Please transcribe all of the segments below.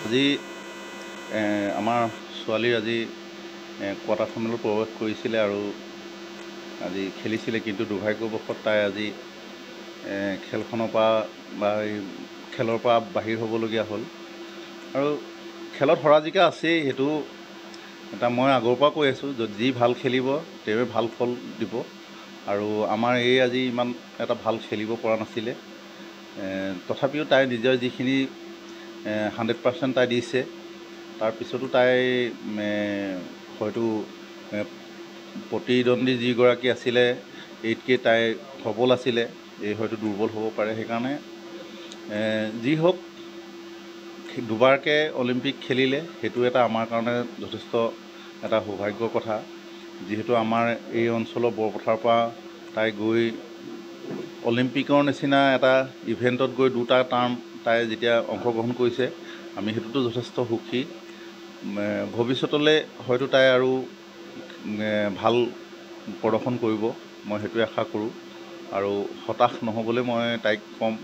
আজি আমাৰ ছোৱালীৰ আজি কোৱাৰ্টাৰ ফাইনেলত প্ৰৱেশ কৰিছিলে আৰু আজি খেলিছিলে, কিন্তু দুৰ্ভাগ্যবশত তাই আজি খেলখনৰ পৰা বা খেলৰ পৰা বাহিৰ হ'বলগীয়া হ'ল। আৰু খেলত হৰা জিকা আছেই, সেইটো এটা মই আগৰ পৰা কৈ আছোঁ, যি ভাল খেলিব তেওঁৱে ভাল ফল দিব। আৰু আমাৰ আজি ইমান এটা ভাল খেলিব পৰা নাছিলে, তথাপিও তাই নিজৰ যিখিনি 100% তাই দিছে। তাৰপিছতো তাই হয়তো প্ৰতিদ্বন্দ্বী যিগৰাকী আছিলে এইতকৈ তাই সবল আছিলে, হয়তো দুৰ্বল হ'ব পাৰে। সেইকাৰণে যি হওক, দুবাৰকৈ অলিম্পিক খেলিলে, সেইটো এটা আমাৰ কাৰণে যথেষ্ট এটা সৌভাগ্যৰ কথা। যিহেতু আমাৰ এই অঞ্চলৰ বৰপথাৰৰ পৰা তাই গৈ অলিম্পিকৰ নিচিনা এটা ইভেণ্টত গৈ দুটা টাৰ্ম তাই যেতিয়া অংশগ্ৰহণ কৰিছে, আমি সেইটোতো যথেষ্ট সুখী। ভৱিষ্যতলৈ হয়তো তাই আৰু ভাল প্ৰদৰ্শন কৰিব, মই সেইটোৱে আশা কৰোঁ। আৰু হতাশ নহ'বলৈ মই তাইক ক'ম,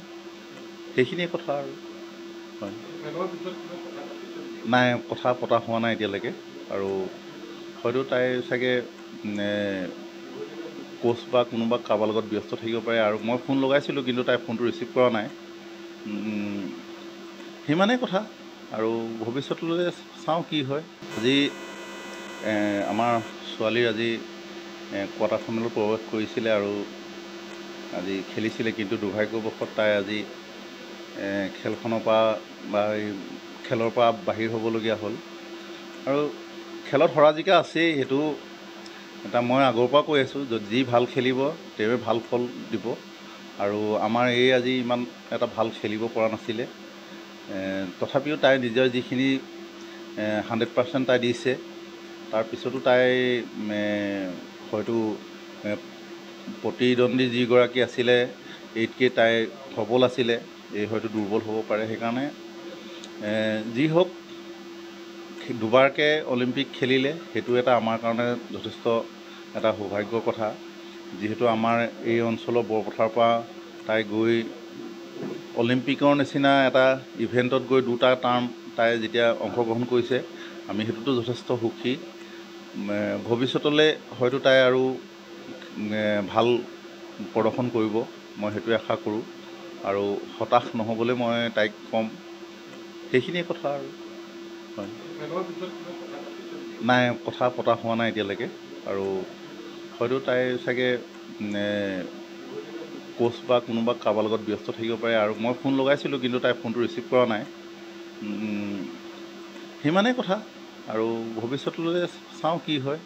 সেইখিনিয়ে কথা আৰু। হয়, নাই, কথা পতা হোৱা নাই এতিয়ালৈকে। আৰু হয়তো তাই চাগে কোচ বা কোনোবা কাৰোবাৰ লগত ব্যস্ত থাকিব পাৰে। আৰু মই ফোন লগাইছিলোঁ, কিন্তু তাই ফোনটো ৰিচিভ কৰা নাই। সিমানেই কথা। আৰু ভৱিষ্যতলৈ চাওঁ কি হয়। আজি আমাৰ ছোৱালীৰ আজি কোৱাৰ্টাৰ ফাইনেলত প্ৰৱেশ কৰিছিলে আৰু আজি খেলিছিলে, কিন্তু দুৰ্ভাগ্যবশত তাই আজি খেলখনৰ পৰা বা খেলৰ পৰা বাহিৰ হ'বলগীয়া হ'ল। আৰু খেলত হৰা জিকা আছেই, সেইটো এটা মই আগৰ পৰা কৈ আছোঁ, যি ভাল খেলিব তেওঁৱে ভাল ফল দিব। আৰু আমাৰ আজি ইমান এটা ভাল খেলিব পৰা নাছিলে, তথাপিও তাই নিজৰ যিখিনি 100% তাই দিছে। তাৰপিছতো তাই হয়তো প্ৰতিদ্বন্দ্বী যিগৰাকী আছিলে এইতকৈ তাই সবল আছিলে, হয়তো দুৰ্বল হ'ব পাৰে। সেইকাৰণে যি হওক, দুবাৰকৈ অলিম্পিক খেলিলে, সেইটো এটা আমাৰ কাৰণে যথেষ্ট এটা সৌভাগ্যৰ কথা। যিহেতু আমাৰ এই অঞ্চলৰ বৰপথাৰৰ পৰা তাই গৈ অলিম্পিকৰ নিচিনা এটা ইভেণ্টত গৈ দুটা টাৰ্ম তাই যেতিয়া অংশগ্ৰহণ কৰিছে, আমি সেইটোতো যথেষ্ট সুখী। ভৱিষ্যতলৈ হয়তো তাই আৰু ভাল প্ৰদৰ্শন কৰিব, মই সেইটোৱে আশা কৰোঁ। আৰু হতাশ নহ'বলৈ মই তাইক ক'ম, সেইখিনিয়ে কথা আৰু। হয়, নাই, কথা পতা হোৱা নাই এতিয়ালৈকে। আৰু হয়তো তাই চাগে কোচ বা কোনোবা কাৰোবাৰ লগত ব্যস্ত থাকিব পাৰে। আৰু মই ফোন লগাইছিলোঁ, কিন্তু তাই ফোনটো ৰিচিভ কৰা নাই। সিমানেই কথা। আৰু ভৱিষ্যতলৈ চাওঁ কি হয়।